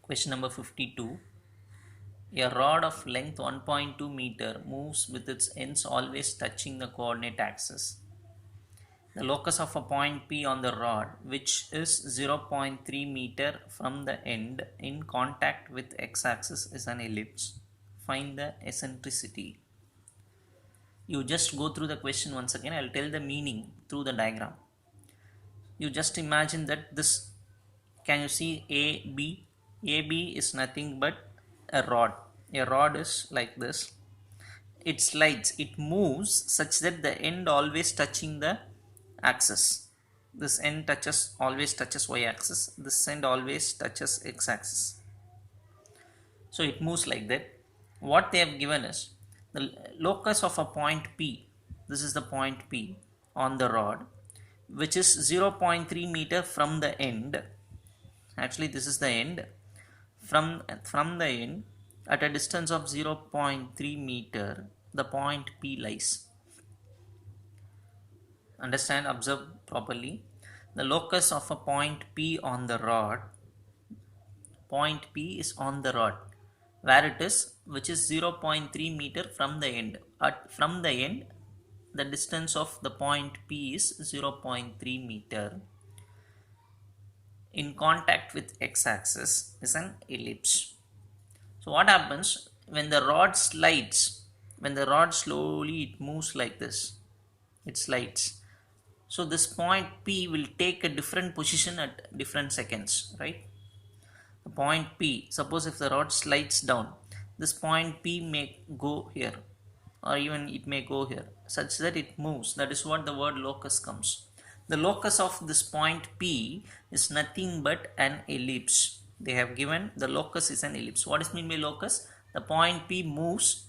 Question number 52. A rod of length 1.2 meter moves with its ends always touching the coordinate axis. The locus of a point P on the rod, which is 0.3 meter from the end in contact with x-axis, is an ellipse. Find the eccentricity. You just go through the question once again. I'll tell the meaning through the diagram. You just imagine that this, can you see AB? AB is nothing but a rod. A rod is like this. It slides, it moves such that the end always touching the axis. This end always touches y axis. This end always touches x axis. So it moves like that. What they have given is the locus of a point P. This is the point P on the rod, which is 0.3 meter from the end. Actually, this is the end. From the end, at a distance of 0.3 meter, the point P lies. Understand, observe properly. The locus of a point P on the rod, point P is on the rod, where it is, which is 0.3 meter from the end. From the end, the distance of the point P is 0.3 meter. In contact with x-axis is an ellipse. So what happens when the rod slides? When the rod slowly it moves like this, it slides. So this point P will take a different position at different seconds, right? The point P, suppose if the rod slides down, this point P may go here, or even it may go here, such that it moves. That is what the word locus comes. The locus of this point P is nothing but an ellipse. They have given the locus is an ellipse. What is meant by locus? The point P moves.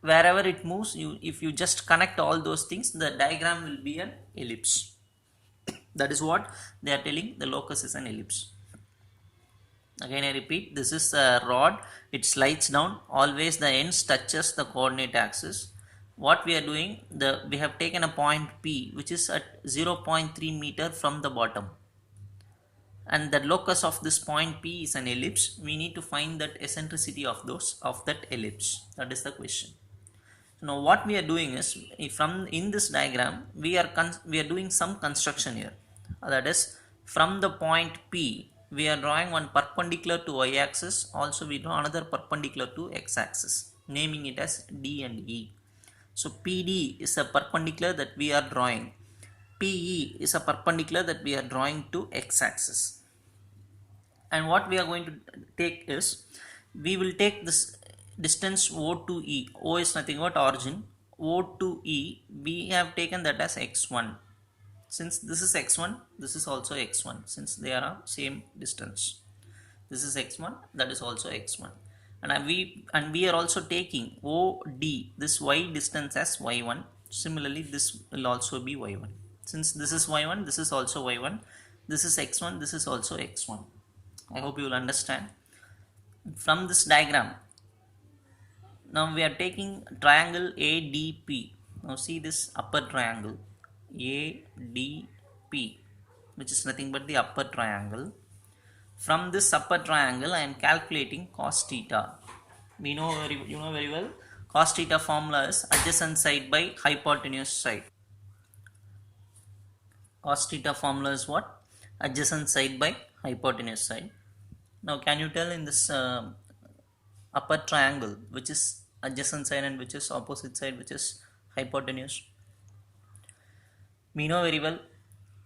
Wherever it moves, if you just connect all those things, the diagram will be an ellipse. That is what they are telling. The locus is an ellipse. Again I repeat, this is a rod. It slides down. Always the ends touches the coordinate axis. What we are doing, we have taken a point P which is at 0.3 meter from the bottom, and the locus of this point P is an ellipse. We need to find that eccentricity of that ellipse. That is the question. So now what we are doing is, in this diagram we are doing some construction here. That is, from the point P we are drawing one perpendicular to y axis. Also we draw another perpendicular to x axis, naming it as D and E. So PD is a perpendicular that we are drawing. PE is a perpendicular that we are drawing to x axis. And what we are going to take is, we will take this distance O to E. O is nothing but origin. O to E, we have taken that as x1. Since this is x1, this is also x1. Since they are same distance, this is x1, that is also x1. And we are also taking OD, this y distance, as y1. Similarly, this will also be y1. Since this is y1, this is also y1. This is x1, this is also x1. I hope you will understand. From this diagram, now we are taking triangle ADP. Now see this upper triangle ADP, which is nothing but the upper triangle. From this upper triangle, I am calculating cos theta. You know very well. Cos theta formula is adjacent side by hypotenuse side. Cos theta formula is what? Adjacent side by hypotenuse side. Now can you tell in this upper triangle which is adjacent side and which is opposite side, which is hypotenuse? We know very well,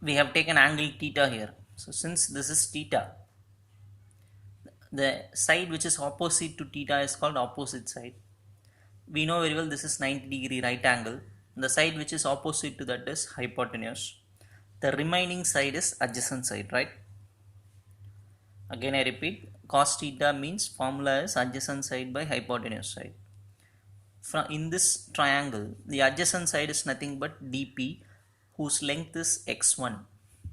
we have taken angle theta here. So since this is theta, the side which is opposite to theta is called opposite side. We know very well this is 90 degree right angle. The side which is opposite to that is hypotenuse. The remaining side is adjacent side, right? Again I repeat, cos theta means formula is adjacent side by hypotenuse side. In this triangle, the adjacent side is nothing but dp, whose length is x1.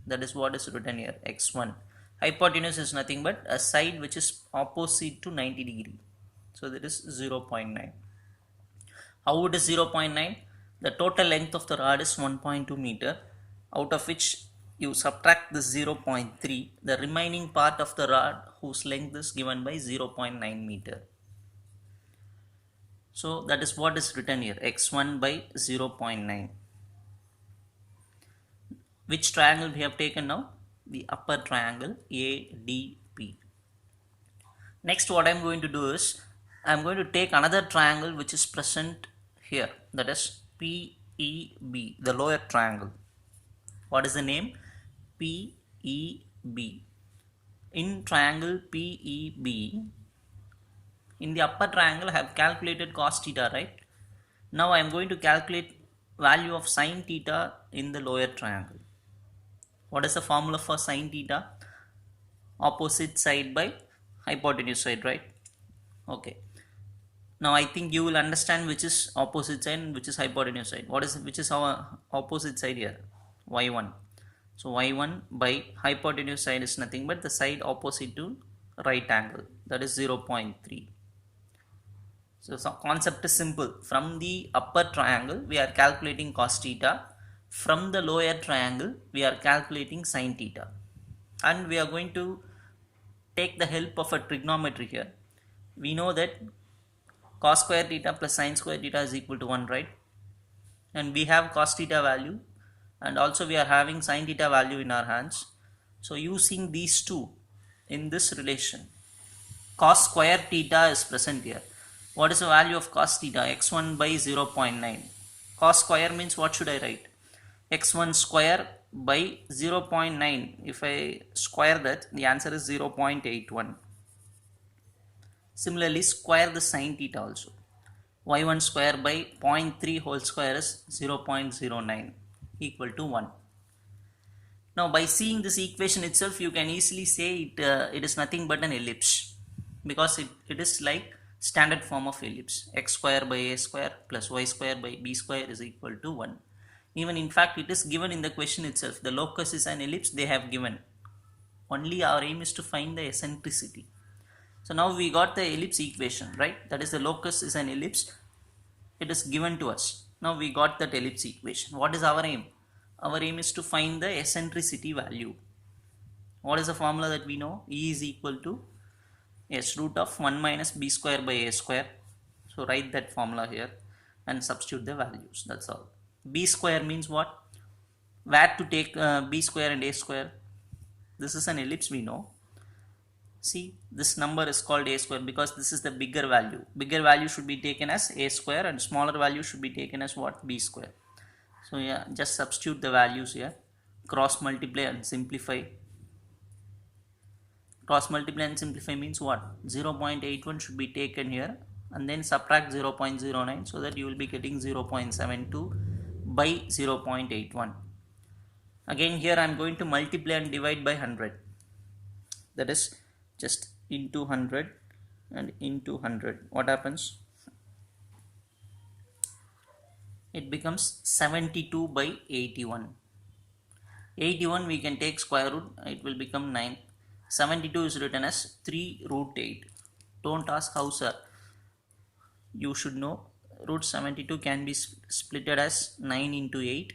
That is what is written here, x1. Hypotenuse is nothing but a side which is opposite to 90 degree. So that is 0.9. How it is 0.9? The total length of the rod is 1.2 meter, out of which you subtract this 0.3, the remaining part of the rod whose length is given by 0.9 meter. So that is what is written here, x1 by 0.9. Which triangle we have taken now? The upper triangle ADP. Next what I am going to do is, I am going to take another triangle which is present here, that is PEB, the lower triangle. What is the name? PEB. In triangle PEB, in the upper triangle I have calculated cos theta, right? Now I am going to calculate value of sin theta in the lower triangle. What is the formula for sin theta? Opposite side by hypotenuse side, right? Okay. Now I think you will understand which is opposite side and which is hypotenuse side. Which is our opposite side here? Y1. So y1 by hypotenuse side is nothing but the side opposite to right angle, that is 0.3. So concept is simple. From the upper triangle we are calculating cos theta. From the lower triangle we are calculating sin theta. And we are going to take the help of a trigonometry here. We know that cos square theta plus sin square theta is equal to 1, right? And we have cos theta value and also we are having sin theta value in our hands. So using these two in this relation, cos square theta is present here. What is the value of cos theta? x1 by 0.9. Cos square means what should I write? x1 square by 0.9. If I square that, the answer is 0.81. Similarly, square the sin theta also. y1 square by 0.3 whole square is 0.09 equal to 1. Now by seeing this equation itself, you can easily say it is nothing but an ellipse, because it is like standard form of ellipse. X square by a square plus y square by b square is equal to 1. Even in fact it is given in the question itself. The locus is an ellipse they have given. Only our aim is to find the eccentricity. So now we got the ellipse equation, right? That is the locus is an ellipse. It is given to us. Now we got that ellipse equation. What is our aim? Our aim is to find the eccentricity value. What is the formula that we know? E is equal to s root of 1 minus b square by a square. So write that formula here and substitute the values. That's all. B square means what? Where to take b square and a square? This is an ellipse, we know. See, this number is called a square because this is the bigger value. Bigger value should be taken as a square and smaller value should be taken as what? B square. So yeah, just substitute the values here. Cross multiply and simplify. Cross multiply and simplify means what? 0.81 should be taken here and then subtract 0.09, so that you will be getting 0.72 by 0.81. Again here I am going to multiply and divide by 100. That is just into 100 and into 100. What happens? It becomes 72 by 81. 81 we can take square root, it will become 9. 72 is written as 3 root 8. Don't ask how, sir. You should know root 72 can be splitted as 9 into 8,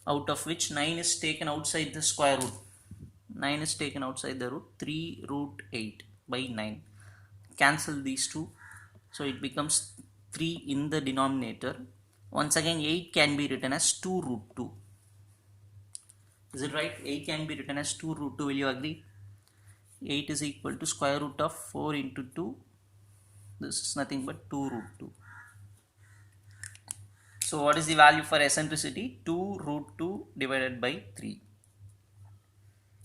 out of which 9 is taken outside the square root. 9 is taken outside the root. 3 root 8 by 9. Cancel these two. So it becomes 3 in the denominator. Once again 8 can be written as 2 root 2. Is it right? 8 can be written as 2 root 2. Will you agree? 8 is equal to square root of 4 into 2. This is nothing but 2 root 2. So what is the value for eccentricity? 2 root 2 divided by 3.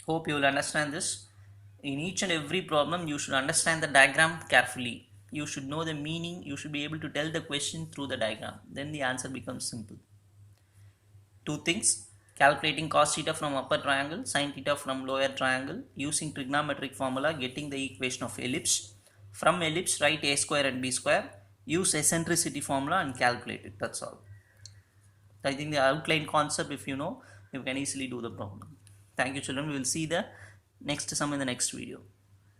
Hope you will understand this. In each and every problem you should understand the diagram carefully. You should know the meaning. You should be able to tell the question through the diagram. Then the answer becomes simple. Two things. Calculating cos theta from upper triangle, sin theta from lower triangle, using trigonometric formula, getting the equation of ellipse. From ellipse write a square and b square. Use eccentricity formula and calculate it. That's all. I think the outline concept, if you know, you can easily do the problem. Thank you, children. We will see the next sum in the next video.